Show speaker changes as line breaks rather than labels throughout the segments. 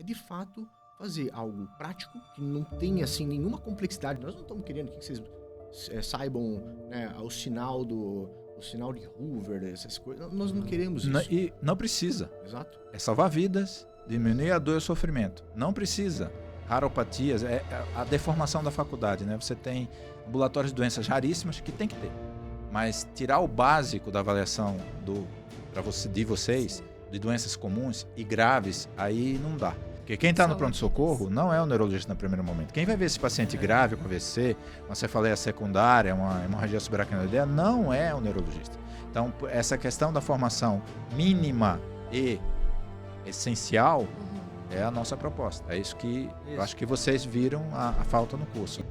de fato fazer algo prático, que não tenha assim nenhuma complexidade. Nós não estamos querendo que vocês saibam, né, o sinal de Hoover, essas coisas. Nós não queremos isso.
E não precisa.
Exato.
É salvar vidas, diminuir a dor e o sofrimento. Não precisa. Raropatias, é a deformação da faculdade, né? Você tem ambulatórios de doenças raríssimas que tem que ter. Mas tirar o básico da avaliação de vocês, de doenças comuns e graves, aí não dá. Porque quem está no pronto-socorro não é o neurologista no primeiro momento. Quem vai ver esse paciente grave com AVC, uma cefaleia secundária, uma hemorragia subaracnoideia, não é o neurologista. Então, essa questão da formação mínima e essencial é a nossa proposta. É isso que eu acho que vocês viram a falta no curso.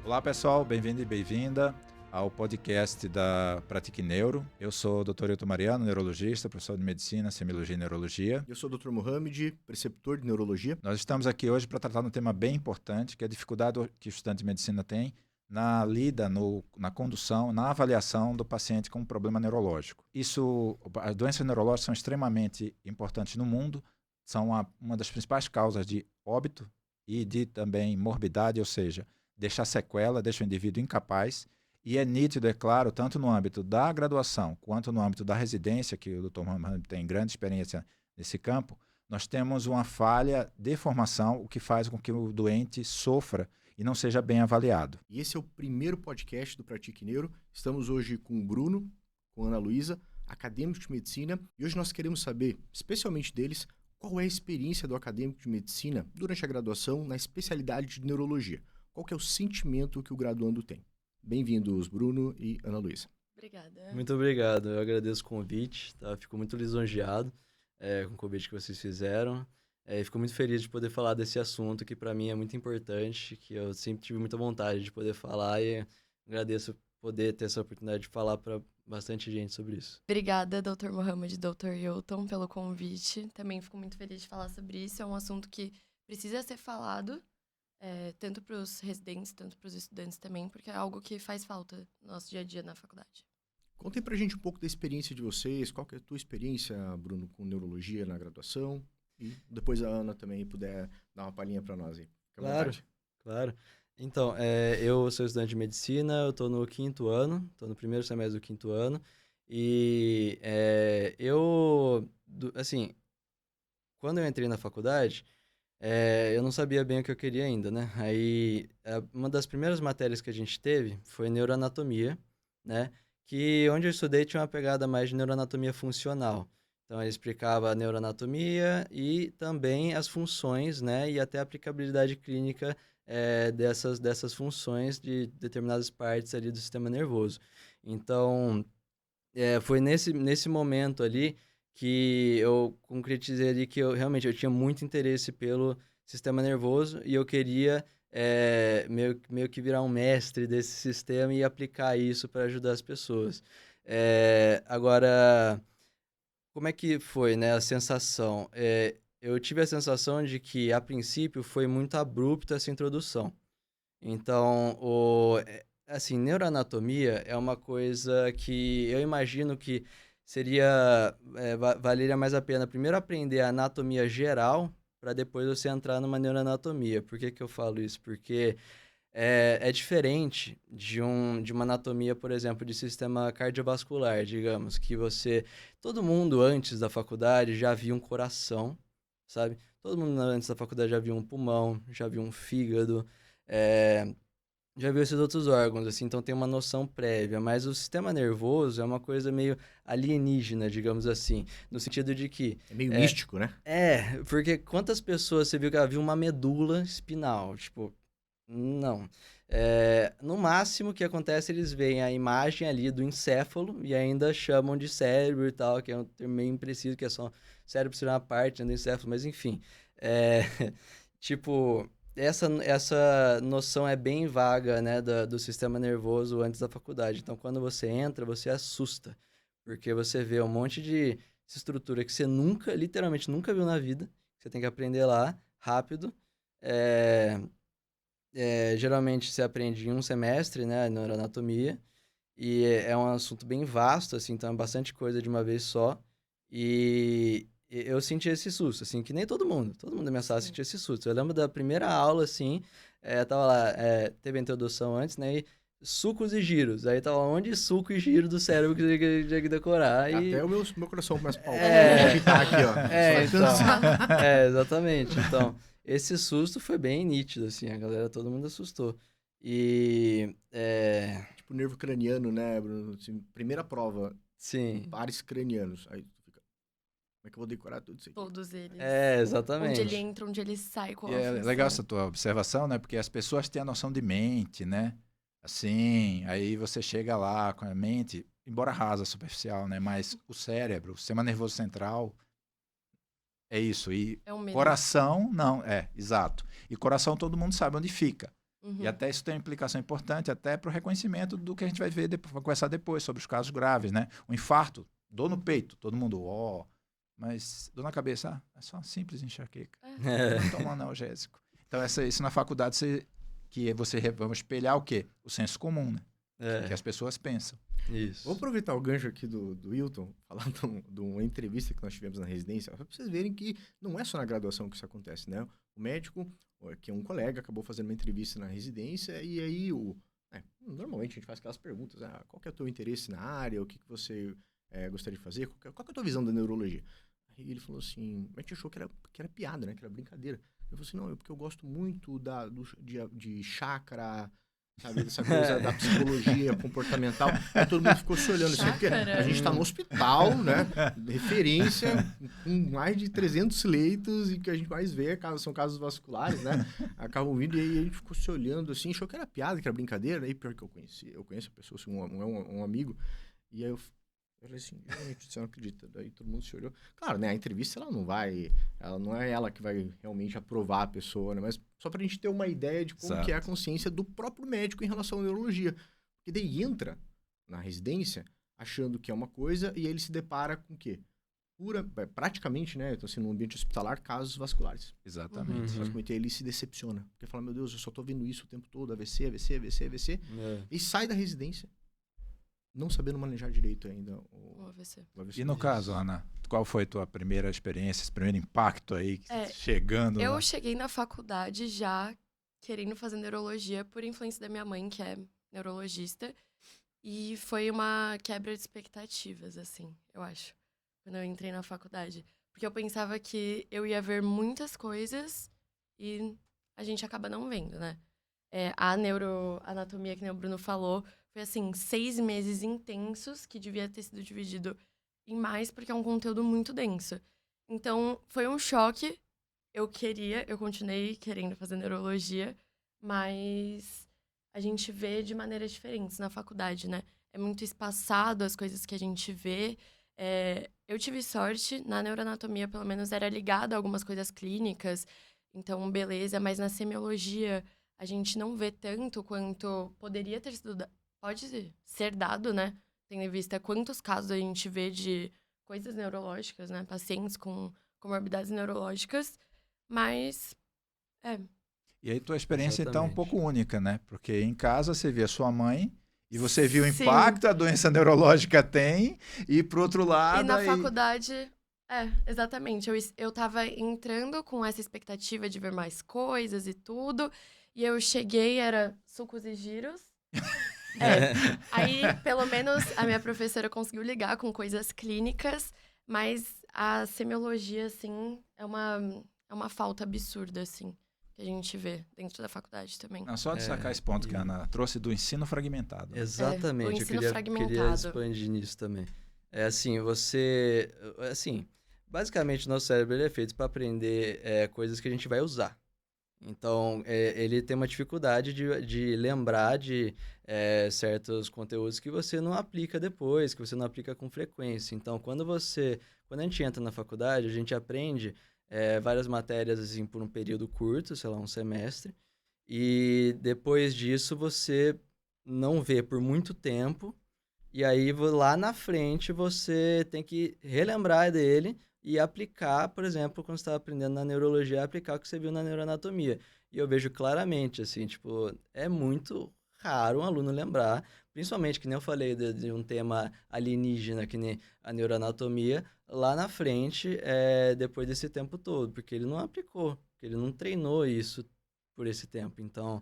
Olá pessoal, bem-vindo e bem-vinda ao podcast da Pratique Neuro. Eu sou o Dr. Hilton Mariano, neurologista, professor de medicina, semiologia e neurologia.
Eu sou o Dr. Mohamed, preceptor de neurologia.
Nós estamos aqui hoje para tratar de um tema bem importante, que é a dificuldade que o estudante de medicina tem na lida, na condução, na avaliação do paciente com um problema neurológico. As doenças neurológicas são extremamente importantes no mundo, são uma das principais causas de óbito e de também morbidade, ou seja, deixar sequela, deixa o indivíduo incapaz. E é nítido, é claro, tanto no âmbito da graduação quanto no âmbito da residência, que o Dr. Mohamed tem grande experiência nesse campo, nós temos uma falha de formação, o que faz com que o doente sofra e não seja bem avaliado.
E esse é o primeiro podcast do Pratique Neuro. Estamos hoje com o Bruno, com a Ana Luísa, acadêmicos de medicina, e hoje nós queremos saber, especialmente deles, qual é a experiência do acadêmico de medicina durante a graduação na especialidade de neurologia. Qual que é o sentimento que o graduando tem? Bem-vindos, Bruno e Ana Luísa.
Obrigada. Muito obrigado. Eu agradeço o convite, tá? Fico muito lisonjeado com o convite que vocês fizeram. Fico muito feliz de poder falar desse assunto que para mim é muito importante, que eu sempre tive muita vontade de poder falar e agradeço poder ter essa oportunidade de falar para bastante gente sobre isso.
Obrigada, Dr. Mohamed e Dr. Hilton, pelo convite. Também fico muito feliz de falar sobre isso. É um assunto que precisa ser falado, tanto para os residentes, tanto para os estudantes também, porque é algo que faz falta no nosso dia a dia na faculdade.
Contem pra gente um pouco da experiência de vocês, qual que é a tua experiência, Bruno, com neurologia na graduação, e depois a Ana também puder dar uma palhinha para nós aí.
Claro. Então, eu sou estudante de medicina, eu estou no 5º ano, estou no primeiro semestre do 5º ano, e quando eu entrei na faculdade, eu não sabia bem o que eu queria ainda, né? Aí, uma das primeiras matérias que a gente teve foi neuroanatomia, né? Que onde eu estudei tinha uma pegada mais de neuroanatomia funcional. Então, ele explicava a neuroanatomia e também as funções, né? E até a aplicabilidade clínica dessas funções de determinadas partes ali do sistema nervoso. Então, foi nesse momento ali que eu concretizei ali que eu tinha muito interesse pelo sistema nervoso e eu queria meio que virar um mestre desse sistema e aplicar isso para ajudar as pessoas. Agora, como é que foi, né, a sensação? Eu tive a sensação de que, a princípio, foi muito abrupta essa introdução. Então, neuroanatomia é uma coisa que eu imagino que valeria mais a pena primeiro aprender a anatomia geral para depois você entrar numa neuroanatomia. Por que eu falo isso? Porque é diferente de uma anatomia, por exemplo, de sistema cardiovascular, digamos, que todo mundo antes da faculdade já via um coração, sabe? Todo mundo antes da faculdade já viu um pulmão, já viu um fígado, já viu esses outros órgãos, assim, então tem uma noção prévia. Mas o sistema nervoso é uma coisa meio alienígena, digamos assim, no sentido de que...
É meio místico, né?
Porque quantas pessoas você viu que viu uma medula espinal? Tipo, não. No máximo o que acontece, eles veem a imagem ali do encéfalo e ainda chamam de cérebro e tal, que é um termo meio impreciso, que é só cérebro ser uma parte do encéfalo, mas enfim. Tipo... Essa noção é bem vaga, né, do sistema nervoso antes da faculdade. Então, quando você entra, você assusta. Porque você vê um monte de estrutura que você literalmente nunca viu na vida. Você tem que aprender lá, rápido. Geralmente, você aprende em um semestre, né, neuroanatomia. E é um assunto bem vasto, assim, então é bastante coisa de uma vez só. E eu senti esse susto, assim, que nem todo mundo da minha sala sentiu esse susto. Eu lembro da primeira aula, assim, tava lá, teve a introdução antes, né, e sucos e giros. Aí tava onde suco e giro do cérebro que eu tinha que decorar. E...
Até o meu coração começa a palpitar.
É.
Tá aqui, ó. Só
Então,
cansar.
exatamente. Então, esse susto foi bem nítido, assim, a galera, todo mundo assustou. E,
Tipo, nervo craniano, né, Bruno? Assim, primeira prova,
sim,
pares cranianos. Aí tu fica, como é que eu vou decorar tudo isso aqui?
Todos eles. Onde
exatamente.
ele entra, onde ele sai, qual
E
a
é
função.
legal essa tua observação, né? Porque as pessoas têm a noção de mente, né? Assim, aí você chega lá com a mente, embora rasa, superficial, né? Mas o cérebro, o sistema nervoso central, é isso. E
É um medo.
coração, não, exato. E coração todo mundo sabe onde fica.
Uhum.
E até isso tem uma implicação importante até para o reconhecimento do que a gente vai ver, vai conversar depois, sobre os casos graves, né? O infarto, dor no peito, todo mundo, mas dor na cabeça, é só uma simples enxaqueca. Não toma analgésico. Então, isso na faculdade, vamos espelhar o quê? O senso comum, né? O que as pessoas pensam.
Isso.
Vou aproveitar o gancho aqui do Wilton, falar de uma entrevista que nós tivemos na residência, para vocês verem que não é só na graduação que isso acontece, né? O médico, que é um colega, acabou fazendo uma entrevista na residência, e aí normalmente a gente faz aquelas perguntas, qual que é o teu interesse na área, o que você gostaria de fazer, qual que é a tua visão da neurologia? Aí ele falou assim, a gente achou que era piada, né? Que era brincadeira. Eu falei assim, não, porque eu gosto muito de chakra, sabe, essa coisa da psicologia comportamental. Aí todo mundo ficou se olhando assim, porque a gente está no hospital, né? Referência, com mais de 300 leitos, e que a gente mais vê são casos vasculares, né? Acabam vindo, e aí a gente ficou se olhando assim, achou que era piada, que era brincadeira. Aí pior que eu conheço a pessoa, assim, um amigo, e aí eu falei assim, gente, você não acredita. Daí todo mundo se olhou. Claro, né, a entrevista ela não é ela que vai realmente aprovar a pessoa, né, mas só pra gente ter uma ideia de como que é a consciência do próprio médico em relação à neurologia. Porque daí entra na residência achando que é uma coisa e aí ele se depara com o quê? Praticamente, né, então assim, no ambiente hospitalar, casos vasculares.
Exatamente.
Basicamente, ele se decepciona. Porque fala, meu Deus, eu só tô vendo isso o tempo todo, AVC, AVC, AVC, AVC. E sai da residência não sabendo manejar direito ainda
O AVC.
E no caso, Ana, qual foi a tua primeira experiência, esse primeiro impacto aí, chegando
Eu
lá?
cheguei na faculdade já querendo fazer neurologia por influência da minha mãe, que é neurologista. E foi uma quebra de expectativas, assim, eu acho, quando eu entrei na faculdade. Porque eu pensava que eu ia ver muitas coisas e a gente acaba não vendo, né? A neuroanatomia, que nem o Bruno falou, foi, assim, 6 meses intensos, que devia ter sido dividido em mais, porque é um conteúdo muito denso. Então, foi um choque. Eu continuei querendo fazer neurologia, mas a gente vê de maneiras diferentes na faculdade, né? É muito espaçado as coisas que a gente vê. Eu tive sorte, na neuroanatomia, pelo menos, era ligado a algumas coisas clínicas, então, beleza, mas na semiologia a gente não vê tanto quanto poderia ter sido... Pode ser dado, né? Tendo em vista quantos casos a gente vê de coisas neurológicas, né? Pacientes com comorbidades neurológicas, mas...
E aí tua experiência, então, é um
Exatamente.
pouco única, né? Porque em casa você via sua mãe e você viu o
Sim.
impacto a doença neurológica tem, e pro outro lado...
E na faculdade... exatamente. Eu tava entrando com essa expectativa de ver mais coisas e tudo, e eu cheguei, era sucos e giros. Aí, pelo menos, a minha professora conseguiu ligar com coisas clínicas, mas a semiologia, assim, é uma falta absurda, assim, que a gente vê dentro da faculdade também.
Não, só destacar esse ponto que a Ana trouxe do ensino fragmentado.
Exatamente,
o
eu
ensino
queria
fragmentado.
expandir nisso também. Basicamente o nosso cérebro ele é feito para aprender coisas que a gente vai usar. Então, ele tem uma dificuldade de lembrar de certos conteúdos que você não aplica depois, que você não aplica com frequência. Então, quando a gente entra na faculdade, a gente aprende várias matérias assim, por um período curto, sei lá, um semestre, e depois disso você não vê por muito tempo, e aí lá na frente você tem que relembrar dele e aplicar, por exemplo, quando você está aprendendo na neurologia, aplicar o que você viu na neuroanatomia. E eu vejo claramente, assim, tipo, é muito raro um aluno lembrar, principalmente, que nem eu falei, de um tema alienígena, que nem a neuroanatomia, lá na frente, depois desse tempo todo, porque ele não aplicou, porque ele não treinou isso por esse tempo. Então,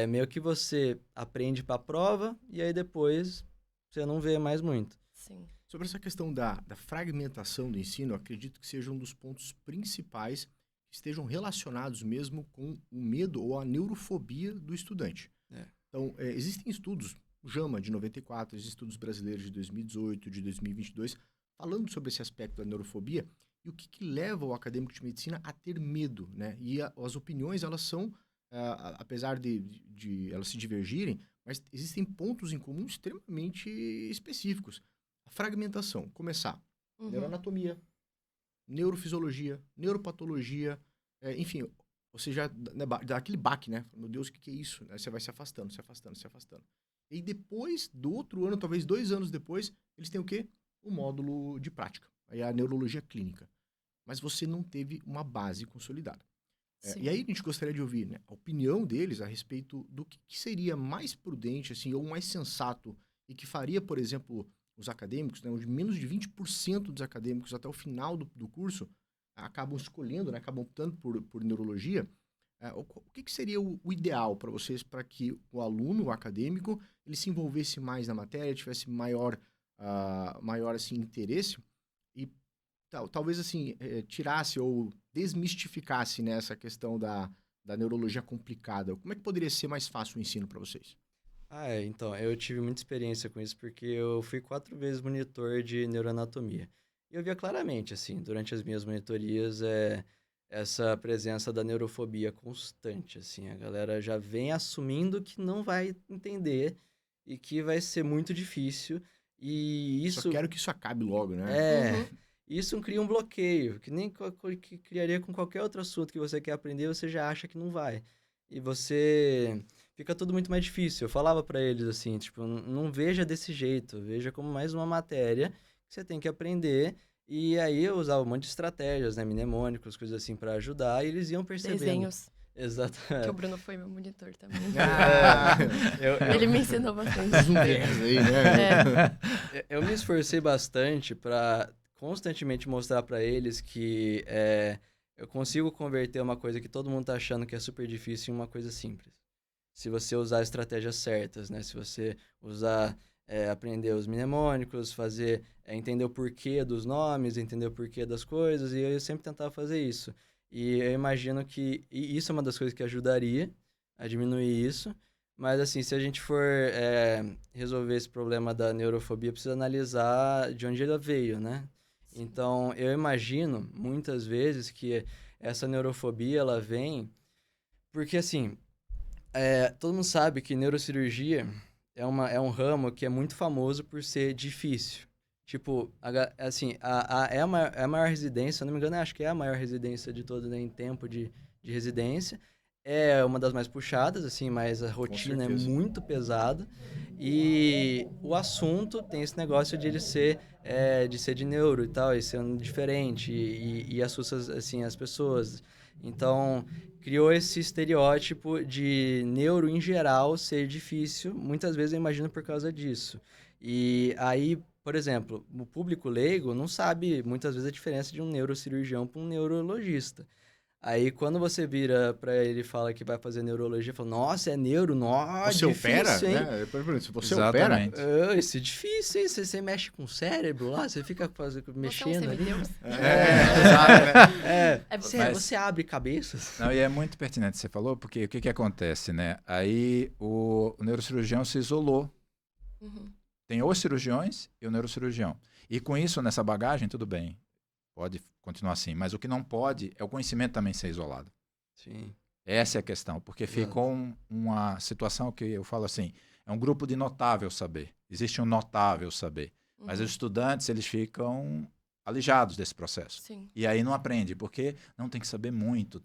meio que você aprende para a prova e aí depois você não vê mais muito.
Sim.
Sobre essa questão da fragmentação do ensino, eu acredito que seja um dos pontos principais que estejam relacionados mesmo com o medo ou a neurofobia do estudante. Então, existem estudos, o JAMA de 94, existem estudos brasileiros de 2018, de 2022, falando sobre esse aspecto da neurofobia e o que leva o acadêmico de medicina a ter medo, né? E as opiniões, elas são, apesar de elas se divergirem, mas existem pontos em comum extremamente específicos. A fragmentação, começar, neuroanatomia, neurofisiologia, neuropatologia, enfim, você já dá aquele baque, né? Meu Deus, o que é isso? Aí você vai se afastando, se afastando, se afastando. E depois, do outro ano, talvez 2 anos depois, eles têm o quê? O módulo de prática. Aí a neurologia clínica. Mas você não teve uma base consolidada. E aí a gente gostaria de ouvir, né, a opinião deles a respeito do que seria mais prudente, assim, ou mais sensato, e que faria, por exemplo, os acadêmicos, né, onde menos de 20% dos acadêmicos até o final do curso acabam escolhendo, né, acabam optando por neurologia. O que seria o ideal para vocês, para que o aluno, o acadêmico, ele se envolvesse mais na matéria, tivesse maior assim, interesse e talvez assim, tirasse ou desmistificasse, né, essa questão da neurologia complicada? Como é que poderia ser mais fácil o ensino para vocês?
Então, eu tive muita experiência com isso porque eu fui 4 vezes monitor de neuroanatomia. E eu via claramente, assim, durante as minhas monitorias, essa presença da neurofobia constante, assim. A galera já vem assumindo que não vai entender e que vai ser muito difícil. E isso...
Só quero que isso acabe logo, né?
Isso cria um bloqueio, que nem que criaria com qualquer outro assunto que você quer aprender, você já acha que não vai. E você... Fica tudo muito mais difícil. Eu falava pra eles assim, tipo, não veja desse jeito, veja como mais uma matéria que você tem que aprender. E aí eu usava um monte de estratégias, né, mnemônicos, coisas assim pra ajudar, e eles iam percebendo.
Desenhos.
Exato.
Que o Bruno foi meu monitor também.
Eu
Ele me ensinou bastante.
Aí, né?
Eu me esforcei bastante pra constantemente mostrar pra eles que eu consigo converter uma coisa que todo mundo tá achando que é super difícil em uma coisa simples. Se você usar estratégias certas, né? Se você usar, aprender os mnemônicos, entender o porquê dos nomes, entender o porquê das coisas, e eu sempre tentava fazer isso. E eu imagino que isso é uma das coisas que ajudaria a diminuir isso, mas assim, se a gente for resolver esse problema da neurofobia, precisa analisar de onde ela veio, né? Então, eu imagino, muitas vezes, que essa neurofobia, ela vem porque, assim... todo mundo sabe que neurocirurgia é um ramo que é muito famoso por ser difícil. Tipo, assim, é a maior residência, se eu não me engano, acho que é a maior residência de todo, né, em tempo de residência. É uma das mais puxadas, assim, mas a rotina é muito pesada. E o assunto tem esse negócio de ele ser de neuro e tal, e sendo diferente, e assusta, assim, as pessoas. Então, criou esse estereótipo de neuro em geral ser difícil, muitas vezes eu imagino por causa disso. E aí, por exemplo, o público leigo não sabe muitas vezes a diferença de um neurocirurgião para um neurologista. Aí, quando você vira pra ele e fala que vai fazer neurologia, fala, nossa, é neuro, nossa,
você
difícil,
opera,
hein?
né? Se você
Exatamente.
opera...
Isso é difícil, hein? Você mexe com o cérebro lá, você fica mexendo ali.
Semideus.
Exato, né?
Você abre cabeças.
Não, e é muito pertinente o que você falou, porque o que acontece, né? Aí o neurocirurgião se isolou. Tem os cirurgiões e o neurocirurgião. E com isso, nessa bagagem, tudo bem. Pode continuar assim. Mas o que não pode é o conhecimento também ser isolado.
Sim.
Essa é a questão. Porque ficou uma situação que eu falo assim, é um grupo de notável saber. Existe um notável saber. Mas os estudantes, eles ficam alijados desse processo.
Sim.
E aí não aprende, porque não tem que saber muito.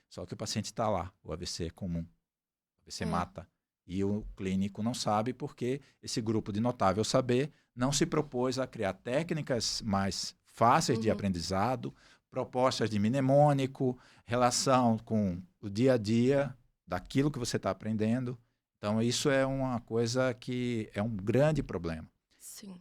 Só que o paciente está lá. O AVC é comum. O AVC mata. E o clínico não sabe porque esse grupo de notável saber não se propôs a criar técnicas mais fáceis de aprendizado, propostas de mnemônico, relação com o dia a dia daquilo que você está aprendendo. Então, isso é uma coisa que é um grande problema.
Sim.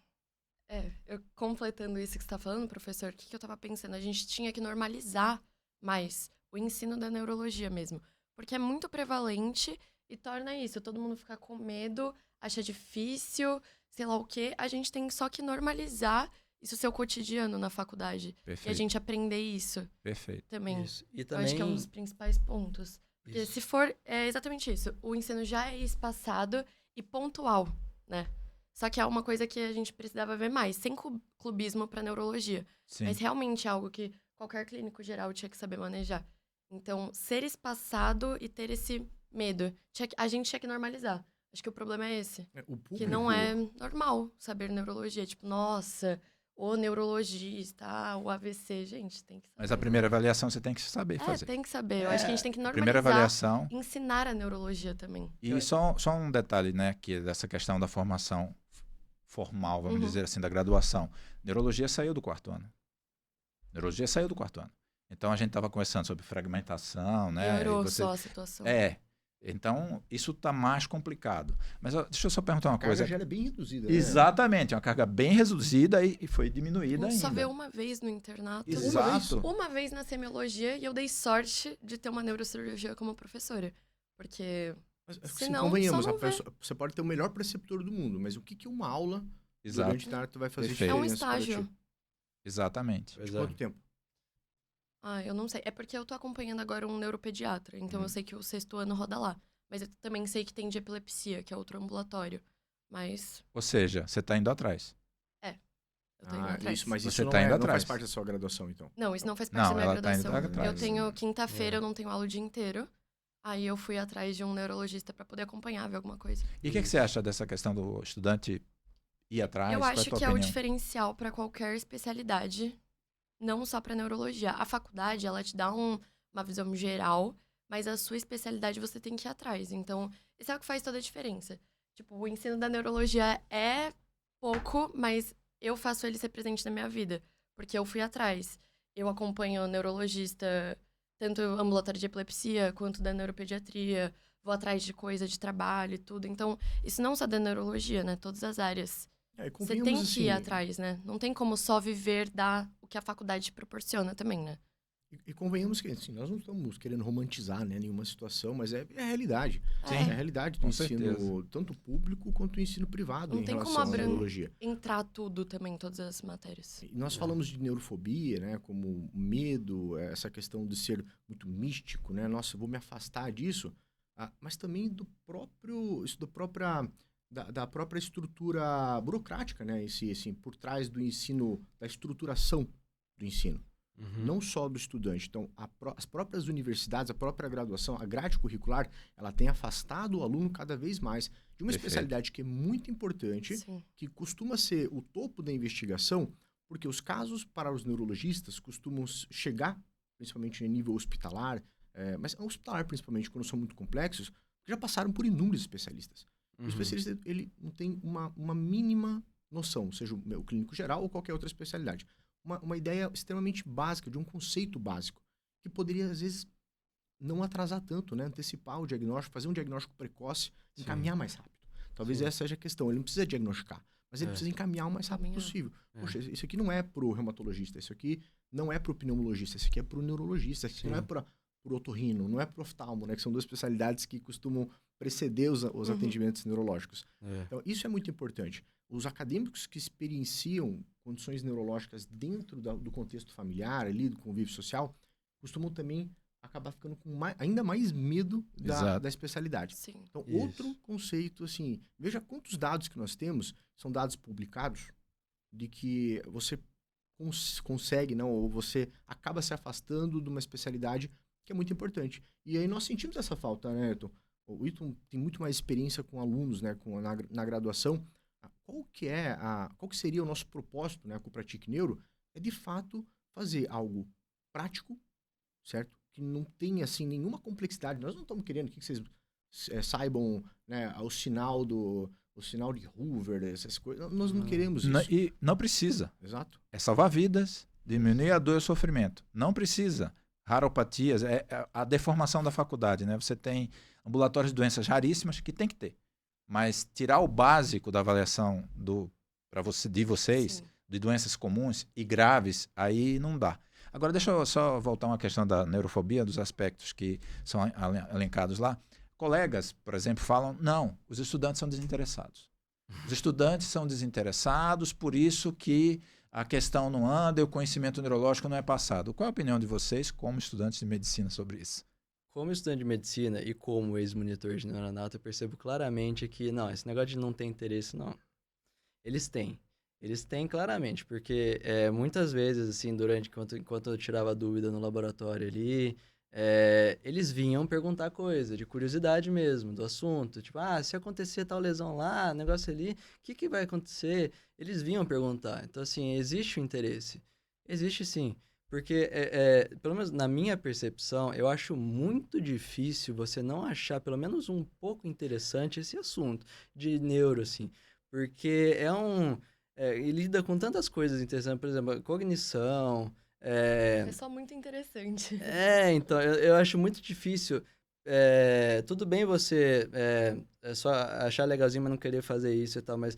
Eu completando isso que você está falando, professor, o que eu estava pensando? A gente tinha que normalizar mais o ensino da neurologia mesmo. Porque é muito prevalente e torna isso, todo mundo fica com medo, acha difícil, sei lá o quê. A gente tem só que normalizar isso ser o cotidiano na faculdade. E a
Perfeito.
gente aprender isso
Perfeito.
também.
Isso. E
Eu acho que é um
também
dos principais pontos. Porque
isso.
se for, é exatamente isso. O ensino já é espaçado e pontual, né? Só que é uma coisa que a gente precisava ver mais, sem clubismo para neurologia.
Sim.
Mas realmente é algo que qualquer clínico geral tinha que saber manejar. Então, ser espaçado e ter esse medo, a gente tinha que normalizar. Acho que o problema é esse.
O público,
Que não é normal saber neurologia. Tipo, nossa, o neurologista, o AVC, gente, tem que saber.
Mas a primeira avaliação você tem que saber fazer.
Tem que saber. Eu acho que a gente tem que
A primeira
normalizar,
avaliação.
ensinar a neurologia também.
E só um detalhe, né, que é dessa questão da formação formal, vamos
Uhum.
dizer assim, da graduação. Neurologia saiu do 4º ano. Neurologia saiu do 4º ano. Então, a gente estava conversando sobre fragmentação, né?
Piorou só a situação.
Então, isso está mais complicado. Mas deixa eu só perguntar uma
a carga
coisa.
já é bem reduzida, né?
Exatamente, é uma carga bem reduzida e foi
A
diminuída
gente
ainda.
só vê uma vez no internato.
Exato.
Uma vez na semiologia e eu dei sorte de ter uma neurocirurgia como professora. Porque
Mas,
Se
assim,
não,
convenhamos,
só não vê.
você pode ter o melhor preceptor do mundo, mas o que uma aula
Exato.
durante o internato vai fazer
Perfeito.
é um
diferença para
estágio.
ti?
Exatamente.
Pois
De
é.
quanto tempo?
Eu não sei. É porque eu tô acompanhando agora um neuropediatra. Então eu sei que o 6º ano roda lá. Mas eu também sei que tem de epilepsia, que é outro ambulatório. Mas
Ou seja, você está indo atrás.
eu tô indo atrás.
Isso, mas
Você
isso não,
tá indo
não
atrás.
faz parte da sua graduação, então.
Não, isso não faz parte
Não,
da minha
ela tá indo
graduação.
atrás.
Eu tenho quinta-feira, eu não tenho aula o dia inteiro. Aí eu fui atrás de um neurologista pra poder acompanhar, ver alguma coisa.
E o que você acha dessa questão do estudante ir atrás?
Eu
Qual
acho
a tua
que é o
opinião?
diferencial pra qualquer especialidade, não só pra neurologia. A faculdade, ela te dá uma visão geral, mas a sua especialidade você tem que ir atrás. Então, isso é o que faz toda a diferença. Tipo, o ensino da neurologia é pouco, mas eu faço ele ser presente na minha vida, porque eu fui atrás. Eu acompanho o neurologista, tanto ambulatório de epilepsia quanto da neuropediatria, vou atrás de coisa de trabalho e tudo. Então, isso não só da neurologia, né? Todas as áreas.
E
Você
convenhamos,
tem que ir
assim,
atrás, né? Não tem como só viver o que a faculdade te proporciona também, né?
E convenhamos que assim, nós não estamos querendo romantizar, né, nenhuma situação, mas é a realidade.
Sim.
É a realidade do
Com
ensino,
certeza.
tanto público quanto o ensino privado
Não
em
tem como
relação à neurologia.
entrar tudo também, todas as matérias.
E nós falamos de neurofobia, né, como medo, essa questão de ser muito místico, né, nossa, eu vou me afastar disso, mas também da própria estrutura burocrática, né, em si, assim, por trás do ensino, da estruturação do ensino. Não só do estudante. Então, as próprias universidades, a própria graduação, a grade curricular, ela tem afastado o aluno cada vez mais de uma
Perfeito.
especialidade que é muito importante,
Sim.
que costuma ser o topo da investigação, porque os casos para os neurologistas costumam chegar, principalmente em nível hospitalar, mas hospitalar principalmente, quando são muito complexos, já passaram por inúmeros especialistas. O especialista, ele não tem uma mínima noção, seja o clínico geral ou qualquer outra especialidade. Uma ideia extremamente básica, de um conceito básico, que poderia, às vezes, não atrasar tanto, né? Antecipar o diagnóstico, fazer um diagnóstico precoce, encaminhar mais rápido. Talvez essa seja a questão. Ele não precisa diagnosticar, mas ele precisa encaminhar o mais rápido possível. Poxa, isso aqui não é pro reumatologista, isso aqui não é pro pneumologista, isso aqui é pro neurologista, isso aqui não é pro otorrino, não é pro oftalmo, né? Que são duas especialidades que costumam preceder os atendimentos neurológicos. Então, isso é muito importante. Os acadêmicos que experienciam condições neurológicas dentro do contexto familiar, ali, do convívio social, costumam também acabar ficando com ainda mais medo da especialidade.
Sim.
Então, outro conceito, assim, veja quantos dados que nós temos, são dados publicados, de que você consegue, não, ou você acaba se afastando de uma especialidade que é muito importante. E aí nós sentimos essa falta, né, Ayrton? O Ayrton tem muito mais experiência com alunos, né, na graduação. Qual que seria o nosso propósito, né, com o Pratique Neuro? É, de fato, fazer algo prático, certo? Que não tenha, assim, nenhuma complexidade. Nós não estamos querendo que vocês saibam, né, o sinal de Hoover, essas coisas. Nós não queremos isso.
E não precisa.
Exato.
É salvar vidas, diminuir a dor e o sofrimento. Não precisa. Raropatias, a deformação da faculdade, né? Você tem ambulatórios de doenças raríssimas que tem que ter. Mas tirar o básico da avaliação de vocês,
Sim.
de doenças comuns e graves, aí não dá. Agora, deixa eu só voltar uma questão da neurofobia, dos aspectos que são elencados lá. Colegas, por exemplo, falam, não, os estudantes são desinteressados. Os estudantes são desinteressados, por isso que a questão não anda e o conhecimento neurológico não é passado. Qual é a opinião de vocês, como estudantes de medicina, sobre isso?
Como estudante de medicina e como ex-monitor de neuronato, eu percebo claramente que, não, esse negócio de não ter interesse, não. Eles têm. Eles têm claramente, porque muitas vezes, assim, enquanto eu tirava dúvida no laboratório ali, eles vinham perguntar coisa, de curiosidade mesmo, do assunto. Tipo, se acontecer tal lesão lá, negócio ali, o que vai acontecer? Eles vinham perguntar. Então, assim, existe o interesse. Existe sim. Porque, pelo menos na minha percepção, eu acho muito difícil você não achar pelo menos um pouco interessante esse assunto de neuro, assim. Porque ele lida com tantas coisas interessantes, por exemplo, cognição.
É só muito interessante.
Então, eu acho muito difícil. Tudo bem você só achar legalzinho, mas não querer fazer isso e tal, mas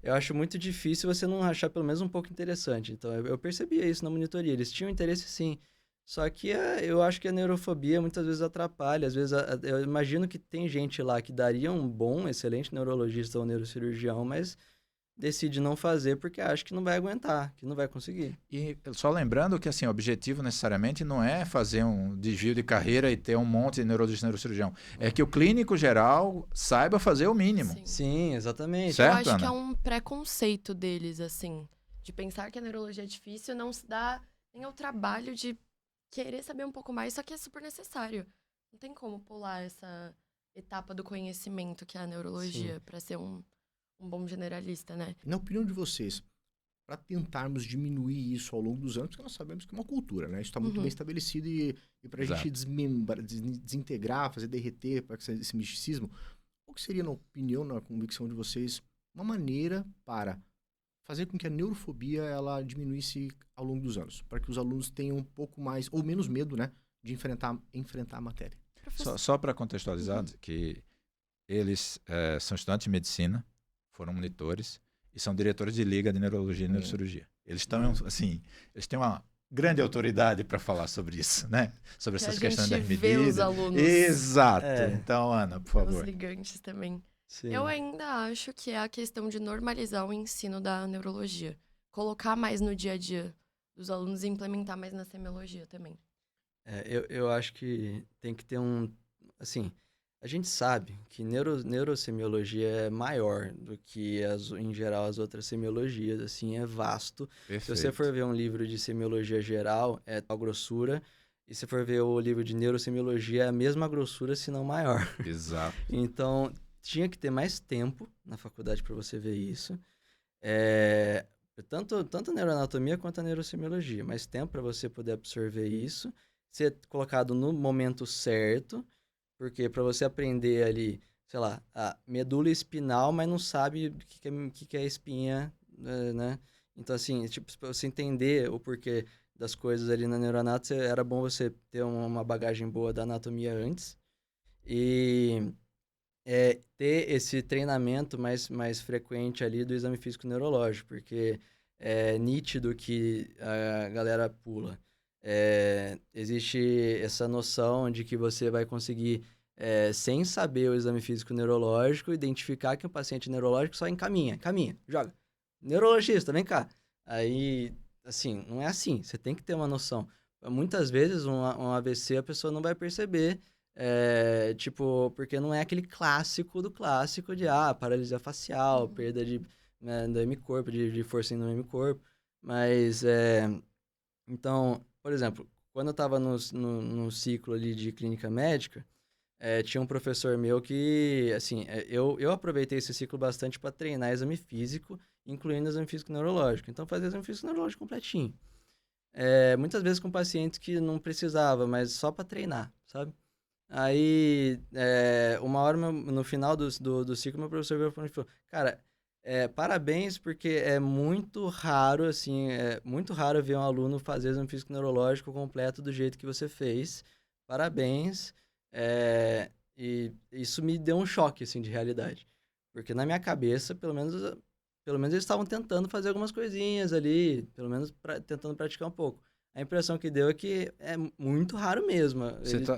eu acho muito difícil você não achar pelo menos um pouco interessante. Então, eu percebia isso na monitoria. Eles tinham interesse, sim. Só que eu acho que a neurofobia muitas vezes atrapalha. Às vezes, eu imagino que tem gente lá que daria um bom, excelente neurologista ou neurocirurgião, mas decide não fazer porque acha que não vai aguentar, que não vai conseguir.
E só lembrando que assim, o objetivo necessariamente não é fazer um desvio de carreira e ter um monte de neurologista e neurocirurgião. É que o clínico geral saiba fazer o mínimo.
Sim.
Sim, exatamente.
Certo,
Eu acho que é
Ana?
um preconceito deles, assim, de pensar que a neurologia é difícil, não se dá nem ao trabalho de querer saber um pouco mais, só que é super necessário. Não tem como pular essa etapa do conhecimento que é a neurologia para ser um bom generalista, né?
Na opinião de vocês, para tentarmos diminuir isso ao longo dos anos, porque nós sabemos que é uma cultura, né? Isso está muito bem estabelecido e para a gente desintegrar, fazer derreter para esse misticismo, qual que seria, na opinião, na convicção de vocês, uma maneira para fazer com que a neurofobia ela diminuísse ao longo dos anos, para que os alunos tenham um pouco mais, ou menos medo, né, de enfrentar a matéria?
Só para contextualizar, que eles são estudantes de medicina, foram monitores e são diretores de liga de neurologia e neurocirurgia. Eles estão, assim, eles têm uma grande autoridade para falar sobre isso, né? Sobre essas questões das medidas.
Vê os alunos.
Exato. Então, Ana, por favor.
Os ligantes também.
Sim.
Eu ainda acho que é a questão de normalizar o ensino da neurologia. Colocar mais no dia a dia dos alunos e implementar mais na semiologia também.
Eu acho que tem que ter assim, a gente sabe que neurosemiologia é maior do que, em geral, as outras semiologias, assim, é vasto.
Perfeito.
Se você for ver um livro de semiologia geral, é tal grossura, e se for ver o livro de neurosemiologia, é a mesma grossura, se não maior.
Exato.
Então, tinha que ter mais tempo na faculdade para você ver isso. Tanto a neuroanatomia quanto a neurosemiologia. Mais tempo para você poder absorver isso, ser colocado no momento certo, porque para você aprender ali, sei lá, a medula espinal, mas não sabe o que é espinha, né? Então, assim, tipo, para você entender o porquê das coisas ali na neuroanato, era bom você ter uma bagagem boa da anatomia antes. E ter esse treinamento mais frequente ali do exame físico neurológico, porque é nítido que a galera pula. Existe essa noção de que você vai conseguir, sem saber o exame físico neurológico, identificar que um paciente neurológico só caminha, joga. Neurologista, vem cá. Aí, assim, não é assim, você tem que ter uma noção. Muitas vezes, um AVC, a pessoa não vai perceber, tipo, porque não é aquele clássico do clássico de, paralisia facial, perda do hemicorpo, de força no hemicorpo. Mas, então, por exemplo, quando eu estava no ciclo ali de clínica médica, tinha um professor meu que, assim, eu aproveitei esse ciclo bastante para treinar exame físico, incluindo exame físico neurológico. Então, fazia exame físico neurológico completinho. Muitas vezes com pacientes que não precisava, mas só para treinar, sabe? Aí, uma hora, no final do ciclo, meu professor veio e falou, cara, parabéns, porque é muito raro, assim, muito raro ver um aluno fazer exame físico neurológico completo do jeito que você fez. Parabéns. E isso me deu um choque, assim, de realidade. Porque na minha cabeça, pelo menos eles estavam tentando fazer algumas coisinhas ali, pelo menos tentando praticar um pouco. A impressão que deu é que é muito raro mesmo.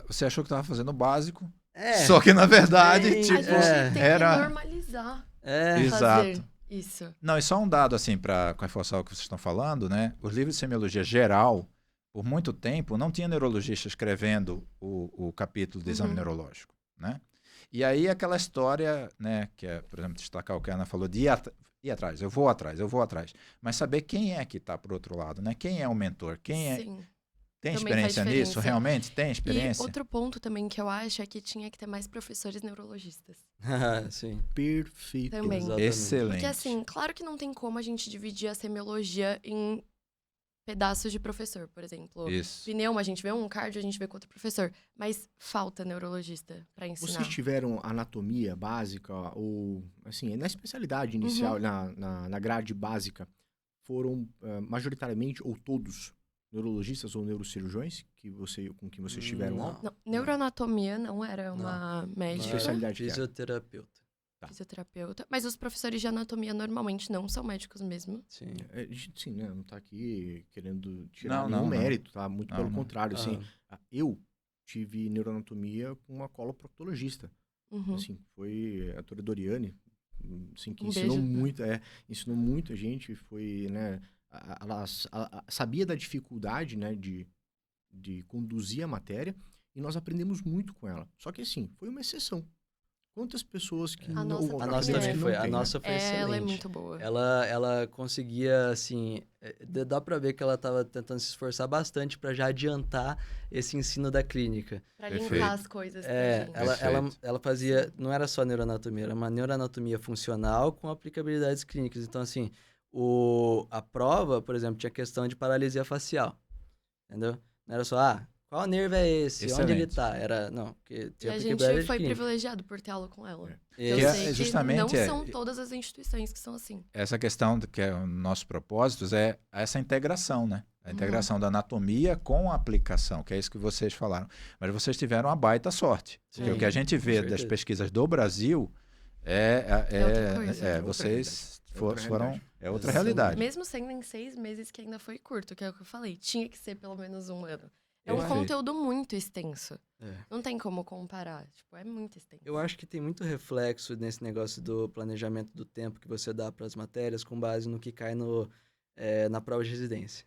Você achou que estava fazendo o básico,
É,
só que na verdade,
Tem-
A
tipo,
gente tem
era...
que normalizar
Exato.
fazer isso.
Não, e só um dado, assim, para reforçar o que vocês estão falando, né? Os livros de semiologia geral, por muito tempo, não tinha neurologista escrevendo o capítulo de exame neurológico, né? E aí aquela história, né, que é, por exemplo, destacar o que a Ana falou, de ir atrás, eu vou atrás. Mas saber quem é que está por outro lado, né? Quem é o mentor?
Sim.
Tem
Também faz
experiência nisso?
diferença.
Realmente? Tem
E
experiência?
outro ponto também que eu acho é que tinha que ter mais professores neurologistas.
sim.
Perfeito.
Também.
Exatamente.
Excelente.
Porque assim, claro que não tem como a gente dividir a semiologia em pedaços de professor, por exemplo.
Isso.
Pneuma, a gente vê um, cardio, a gente vê com outro professor. Mas falta neurologista para ensinar.
Vocês tiveram anatomia básica, ou, assim, na especialidade inicial, na grade básica, foram majoritariamente, ou todos, neurologistas ou neurocirurgiões com quem vocês tiveram aula?
Não, neuroanatomia não era uma médica.
Especialidade que era?
Fisioterapeuta.
Fisioterapeuta. Mas os professores de anatomia normalmente não são médicos mesmo.
Sim.
Sim, né? Não tá aqui querendo tirar
Não,
nenhum
não.
mérito, tá? Muito pelo
Não.
contrário, assim.
Ah,
Eu tive neuroanatomia com uma coloproctologista.
Uhum.
Assim, foi a doutora Doriane, assim, que
Um
ensinou
beijo.
muito, ensinou muito a gente, foi, né, ela sabia da dificuldade, né, de conduzir a matéria, e nós aprendemos muito com ela. Só que, assim, foi uma exceção. Quantas pessoas que
A
não...
nossa
A nossa
também
também
é.
foi. A
tem, né?
nossa foi excelente.
Ela é muito boa.
Ela conseguia, assim, dá pra ver que ela tava tentando se esforçar bastante pra já adiantar esse ensino da clínica.
Pra
Perfeito.
linkar as coisas pra gente.
Ela fazia, não era só neuroanatomia, era uma neuroanatomia funcional com aplicabilidades clínicas. Então, assim, a prova, por exemplo, tinha questão de paralisia facial, entendeu? Não era só, qual nervo é esse? Onde ele
Excelente.
tá? Era, não, porque
E
tinha
a gente
aplicabilidade
foi
clínica.
privilegiado por ter aula com ela.
É.
Eu
Que
sei que
justamente
não são todas as instituições que são assim.
Essa questão que é o nosso propósito é essa integração, né? A integração da anatomia com a aplicação, que é isso que vocês falaram. Mas vocês tiveram uma baita sorte. Porque
Sim,
o que a gente
com
vê das
certeza.
pesquisas do Brasil
outra coisa.
vocês
Outra
foram...
realidade.
É outra
Exatamente.
realidade.
Mesmo sendo em 6 meses, que ainda foi curto, que é o que eu falei. Tinha que ser pelo menos um ano. É um
Perfeito.
conteúdo muito extenso.
É.
Não tem como comparar. Tipo, é muito extenso.
Eu acho que tem muito reflexo nesse negócio do planejamento do tempo que você dá para as matérias com base no que cai na prova de residência.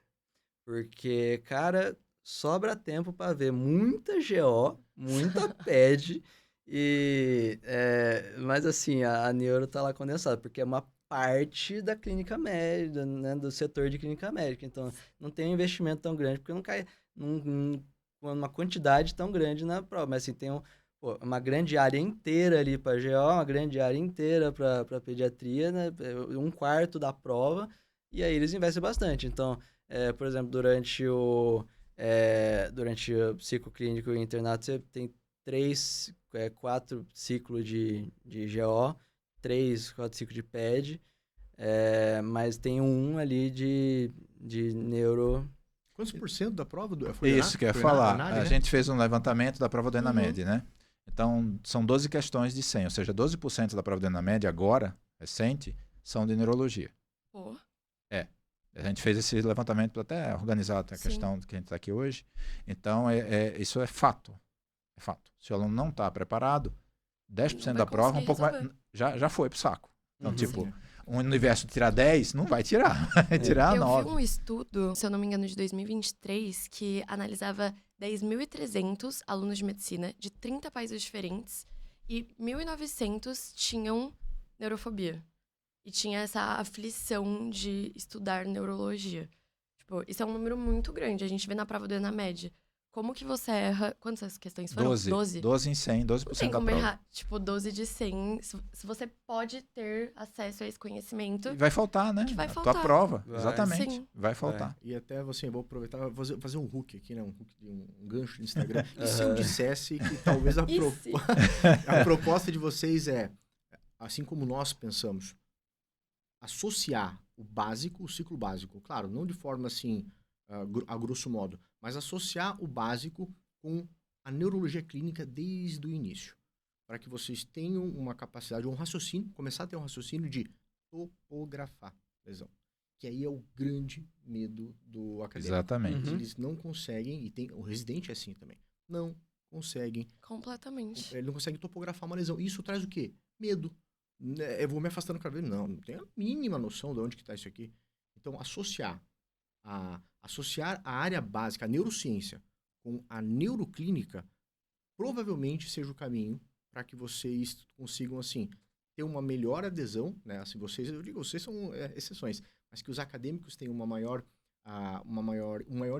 Porque, cara, sobra tempo para ver muita GO, muita PED, mas assim, a neuro tá lá condensada, porque é uma parte da clínica médica, né, do setor de clínica médica. Então, não tem um investimento tão grande, porque não cai uma quantidade tão grande na prova. Mas assim, tem uma grande área inteira ali para GO, uma grande área inteira para pediatria, né? 1/4 da prova, e aí eles investem bastante. Então, por exemplo, durante o ciclo clínico e internato, você tem 4 ciclos de GO, 4 ciclos de PED, mas tem um ali de neuro.
Quantos por cento da prova
Isso que eu ia
foi
falar.
Enad,
A
né?
gente fez um levantamento da prova do Enamed, né? Então, são 12 questões de 100, ou seja, 12% da prova do Enamed agora, recente, são de neurologia.
Pô,
A gente fez esse levantamento para até organizar a
Sim.
questão que a gente está aqui hoje. Então, isso é fato. É fato. Se o aluno não está preparado, 10%
Não
da
vai
prova, um
conseguir
pouco mais,
resolver.
já foi pro saco. Então,
Uhum.
tipo, um universo tirar 10, não vai tirar. Vai tirar
eu
9.
vi um estudo, se eu não me engano, de 2023, que analisava 10.300 alunos de medicina de 30 países diferentes e 1.900 tinham neurofobia. E tinha essa aflição de estudar neurologia. Tipo, isso é um número muito grande. A gente vê na prova do Enamed. Como que você erra... Quantas questões foram? 12?
12 em 100,
Não
12%
tem
da
como
prova.
errar. Tipo, 12 de 100. Se você pode ter acesso a esse conhecimento...
E vai faltar, né?
Que vai
A
faltar.
tua prova,
Vai.
exatamente.
Sim.
Vai faltar.
E até, assim, vou aproveitar, fazer um hook aqui, né? Um gancho no Instagram. E se eu dissesse que talvez
E se?
a proposta de vocês é, assim como nós pensamos, associar o básico, o ciclo básico, claro, não de forma assim, a grosso modo, mas associar o básico com a neurologia clínica desde o início. para que vocês tenham uma capacidade, um raciocínio, começar a ter um raciocínio de topografar lesão. Que aí é o grande medo do acadêmico.
Exatamente.
Eles não conseguem, e o residente é assim também, não conseguem.
Completamente.
Ele não consegue topografar uma lesão. Isso traz o quê? Medo. Eu vou me afastando cada vez. Não tenho a mínima noção de onde que está isso aqui. Então, associar a área básica, a neurociência, com a neuroclínica, provavelmente seja o caminho para que vocês consigam, assim, ter uma melhor adesão, né? Assim, vocês são exceções, mas que os acadêmicos tenham um maior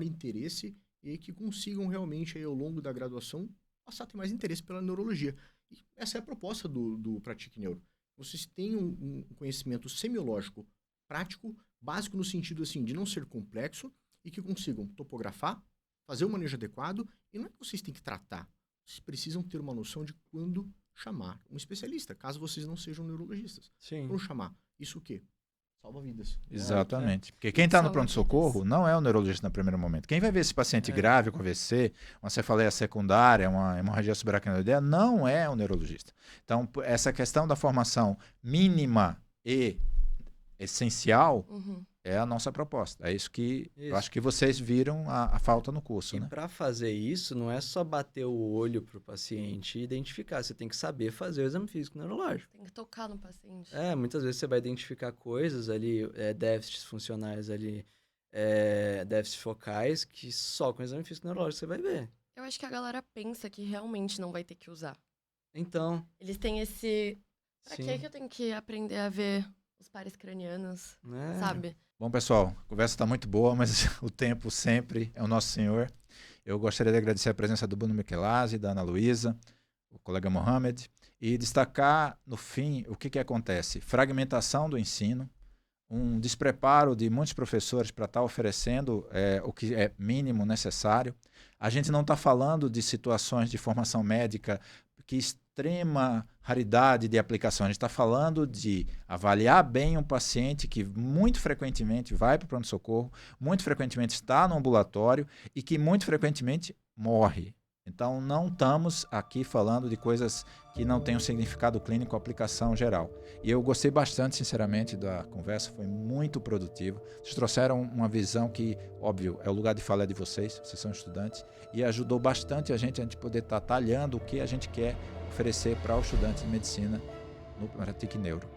interesse e que consigam realmente, aí, ao longo da graduação, passar a ter mais interesse pela neurologia. E essa é a proposta do Pratique Neuro. Vocês tenham um conhecimento semiológico prático, básico no sentido, assim, de não ser complexo e que consigam topografar, fazer o manejo adequado, e não é que vocês têm que tratar. Vocês precisam ter uma noção de quando chamar um especialista, caso vocês não sejam neurologistas.
Sim.
Quando chamar, isso o quê? Salva vidas.
Exatamente. Porque quem está no
Salva
pronto-socorro
vidas.
não é o neurologista no primeiro momento. Quem vai ver esse paciente grave com AVC, uma cefaleia secundária, uma hemorragia subaracnoidea, não é o neurologista. Então, essa questão da formação mínima e essencial
Uhum.
é a nossa proposta. É isso que eu acho que vocês viram a falta no curso,
E
né?
para fazer isso, não é só bater o olho pro paciente e identificar. Você tem que saber fazer o exame físico neurológico.
Tem que tocar no paciente.
Muitas vezes você vai identificar coisas ali, déficits funcionais ali, déficits focais, que só com o exame físico neurológico você vai ver.
Eu acho que a galera pensa que realmente não vai ter que usar.
Então,
Eles têm esse... Pra
sim,
que eu tenho que aprender a ver os pares cranianos,
né?
sabe?
Bom, pessoal, a conversa está muito boa, mas o tempo sempre é o nosso senhor. Eu gostaria de agradecer a presença do Bruno Michelazzi, da Ana Luísa, o colega Mohamed, e destacar, no fim, o que acontece. Fragmentação do ensino, um despreparo de muitos professores para estar oferecendo o que é mínimo necessário. A gente não está falando de situações de formação médica que extrema raridade de aplicação. A gente está falando de avaliar bem um paciente que muito frequentemente vai para o pronto-socorro, muito frequentemente está no ambulatório e que muito frequentemente morre. Então, não estamos aqui falando de coisas que não têm um significado clínico, aplicação geral. E eu gostei bastante, sinceramente, da conversa, foi muito produtivo. Vocês trouxeram uma visão que, óbvio, é o lugar de fala de vocês são estudantes, e ajudou bastante a gente poder estar talhando o que a gente quer oferecer para o estudante de medicina no Pratique Neuro.